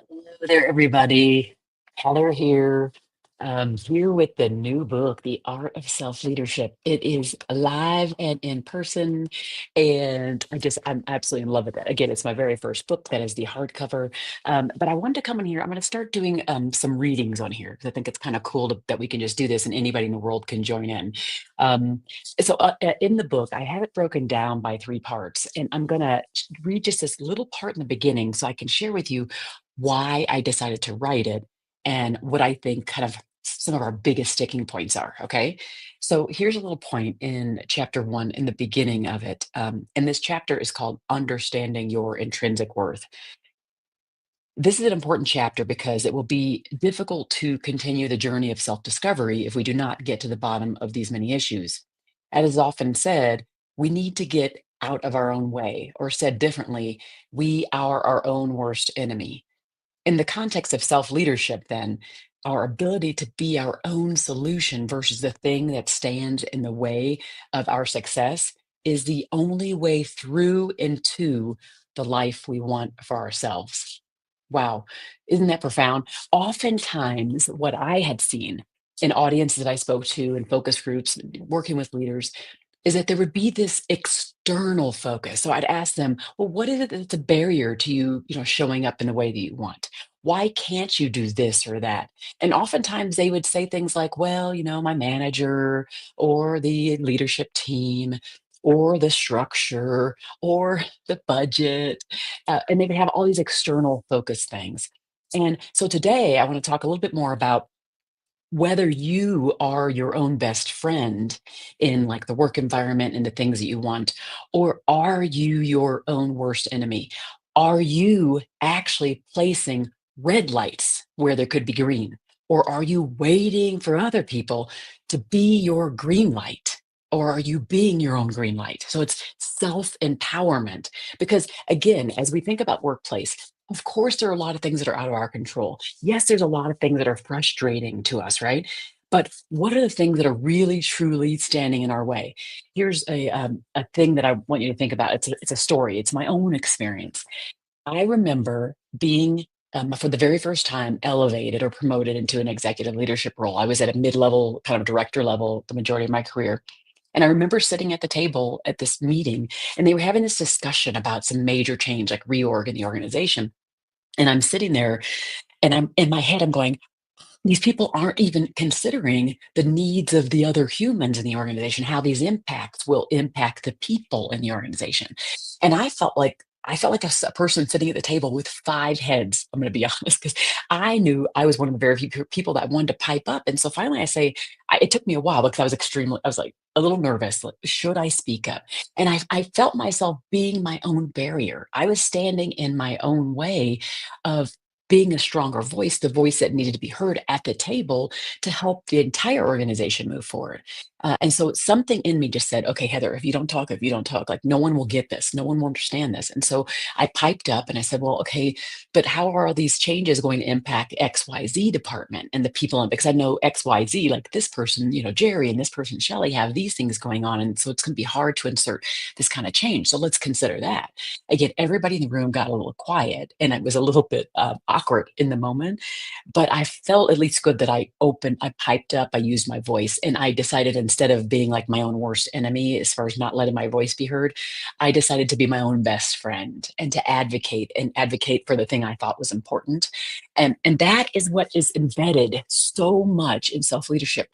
Hello there, everybody. Heather here. Here with the new book, The Art of Self Leadership. It is live and in person, and I'm absolutely in love with it. Again, it's my very first book. That is the hardcover. But I wanted to come in here. I'm going to start doing some readings on here because I think it's kind of cool that we can just do this and anybody in the world can join in. In the book, I have it broken down by three parts, and I'm going to read just this little part in the beginning so I can share with you why I decided to write it and what I think kind of some of our biggest sticking points are. Okay. So here's a little point in chapter one in the beginning of it. And this chapter is called Understanding Your Intrinsic Worth. This is an important chapter because it will be difficult to continue the journey of self discovery if we do not get to the bottom of these many issues. As is often said, we need to get out of our own way, or said differently, we are our own worst enemy. In the context of self leadership, then, our ability to be our own solution versus the thing that stands in the way of our success is the only way through into the life we want for ourselves. Wow, isn't that profound? Oftentimes, what I had seen in audiences that I spoke to in focus groups, working with leaders, is that there would be this external focus. So I'd ask them, well, what is it that's a barrier to you showing up in the way that you want? Why can't you do this or that? And oftentimes they would say things like, well, my manager or the leadership team or the structure or the budget. And they would have all these external focus things. And so today I want to talk a little bit more about whether you are your own best friend in like the work environment and the things that you want, or are you your own worst enemy? Are you actually placing red lights where there could be green? Or are you waiting for other people to be your green light? Or are you being your own green light? So it's self empowerment. Because again, as we think about workplace, of course, there are a lot of things that are out of our control. Yes, there's a lot of things that are frustrating to us, right? But what are the things that are really, truly standing in our way? Here's a thing that I want you to think about. It's a story. It's my own experience. I remember being for the very first time elevated or promoted into an executive leadership role. I was at a mid-level, kind of director level, the majority of my career. And I remember sitting at the table at this meeting, and they were having this discussion about some major change, like reorg in the organization. And I'm sitting there and I'm in my head, I'm going, these people aren't even considering the needs of the other humans in the organization, how these impacts will impact the people in the organization. And I felt like a person sitting at the table with five heads. I'm going to be honest, because I knew I was one of the very few people that wanted to pipe up. And so finally, it took me a while because I was like a little nervous. Like, should I speak up? And I felt myself being my own barrier. I was standing in my own way of being a stronger voice, the voice that needed to be heard at the table to help the entire organization move forward. And so something in me just said, okay, Heather, if you don't talk, like no one will get this, no one will understand this. And so I piped up and I said, well, okay, but how are all these changes going to impact XYZ department and the people in, because I know XYZ, like this person, Jerry and this person, Shelley, have these things going on. And so it's going to be hard to insert this kind of change. So let's consider that. Again, everybody in the room got a little quiet and it was a little bit awkward in the moment, but I felt at least good that I piped up, I used my voice, and I decided instead of being like my own worst enemy, as far as not letting my voice be heard, I decided to be my own best friend and to advocate for the thing I thought was important. And that is what is embedded so much in self leadership.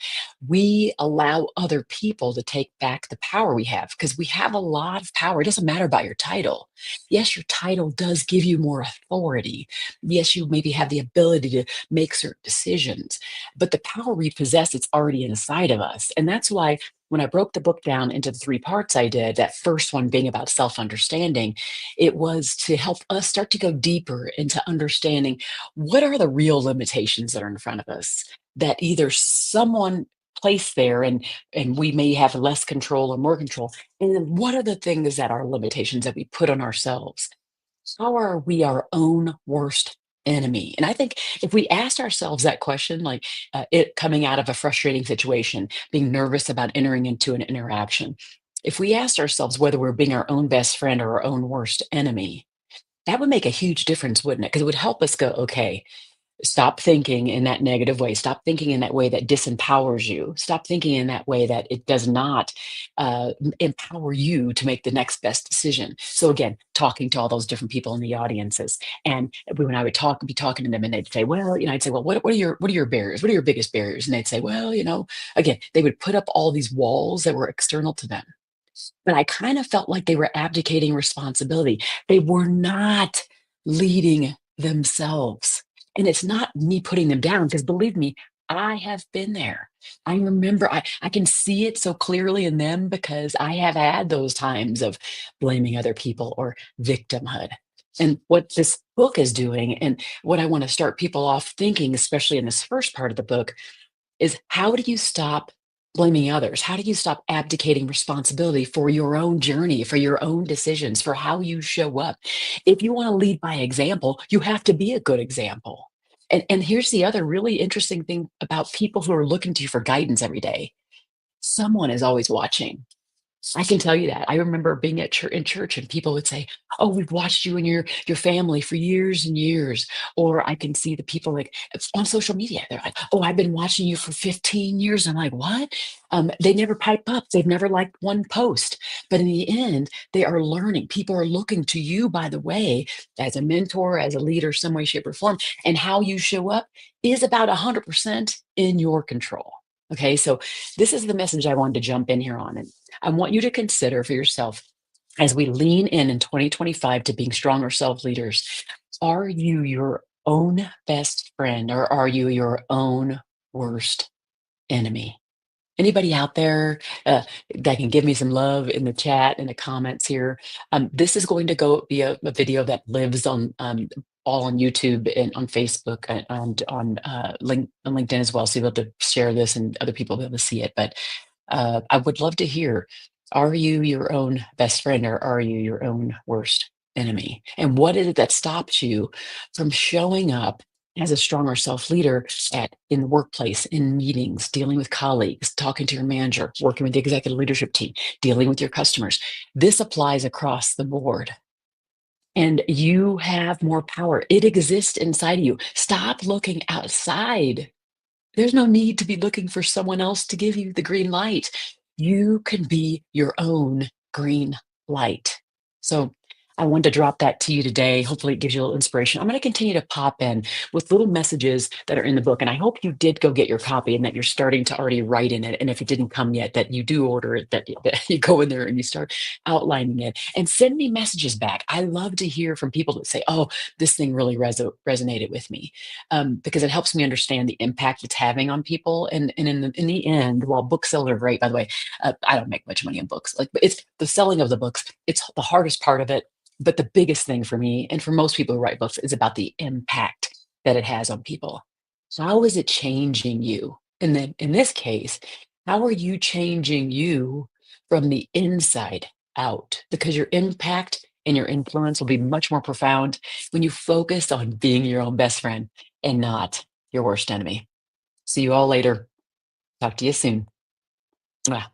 We allow other people to take back the power we have because we have a lot of power. It doesn't matter about your title. Yes, your title does give you more authority. Yes, you maybe have the ability to make certain decisions, but the power we possess, it's already inside of us. And that's why when I broke the book down into the three parts I did, that first one being about self understanding, it was to help us start to go deeper into understanding what are the real limitations that are in front of us that either someone placed there and we may have less control or more control, and then what are the things that are limitations that we put on ourselves? How are we our own worst enemy? And I think if we asked ourselves that question, like it coming out of a frustrating situation, being nervous about entering into an interaction, if we asked ourselves whether we're being our own best friend or our own worst enemy, That would make a huge difference, wouldn't it? Because it would help us go, okay, stop thinking in that negative way. Stop thinking in that way that disempowers you. Stop thinking in that way that it does not empower you to make the next best decision. So again, talking to all those different people in the audiences, and when I would be talking to them, and they'd say, "Well, I'd say, well, what are your barriers? What are your biggest barriers?" And they'd say, "Well, again, they would put up all these walls that were external to them, but I kind of felt like they were abdicating responsibility. They were not leading themselves. And it's not me putting them down, because believe me, I have been there. I remember, I can see it so clearly in them because I have had those times of blaming other people or victimhood. And what this book is doing, and what I want to start people off thinking, especially in this first part of the book, is how do you stop blaming others? How do you stop abdicating responsibility for your own journey, for your own decisions, for how you show up? If you want to lead by example, you have to be a good example. And here's the other really interesting thing about people who are looking to you for guidance every day: someone is always watching. I can tell you that. I remember being at in church, and people would say, "Oh, we've watched you and your family for years and years." Or I can see the people, like, it's on social media. They're like, "Oh, I've been watching you for 15 years." I'm like, "What?" They never pipe up. They've never liked one post. But in the end, they are learning. People are looking to you, by the way, as a mentor, as a leader, some way, shape, or form. And how you show up is about 100% in your control. Okay, so this is the message I wanted to jump in here on. And I want you to consider for yourself, as we lean in 2025 to being stronger self leaders, are you your own best friend, or are you your own worst enemy? Anybody out there that can give me some love in the chat, in the comments here? This is going to go be a video that lives on all on YouTube and on Facebook, and on on LinkedIn as well. So you'll be able to share this, and other people will be able to see it. But I would love to hear, are you your own best friend, or are you your own worst enemy? And what is it that stops you from showing up as a stronger self leader in the workplace, in meetings, dealing with colleagues, talking to your manager, working with the executive leadership team, dealing with your customers? This applies across the board. And you have more power. It exists inside of you. Stop looking outside. There's no need to be looking for someone else to give you the green light. You can be your own green light. So I wanted to drop that to you today. Hopefully, it gives you a little inspiration. I'm going to continue to pop in with little messages that are in the book. And I hope you did go get your copy, and that you're starting to already write in it. And if it didn't come yet, that you do order it, that you go in there and you start outlining it, and send me messages back. I love to hear from people that say, "Oh, this thing really resonated with me," because it helps me understand the impact it's having on people. And in the end, while book sales are great, by the way, I don't make much money in books. Like, but it's the selling of the books. It's the hardest part of it. But the biggest thing for me, and for most people who write books, is about the impact that it has on people. So how is it changing you? And then in this case, how are you changing you from the inside out? Because your impact and your influence will be much more profound when you focus on being your own best friend and not your worst enemy. See you all later. Talk to you soon. Mwah.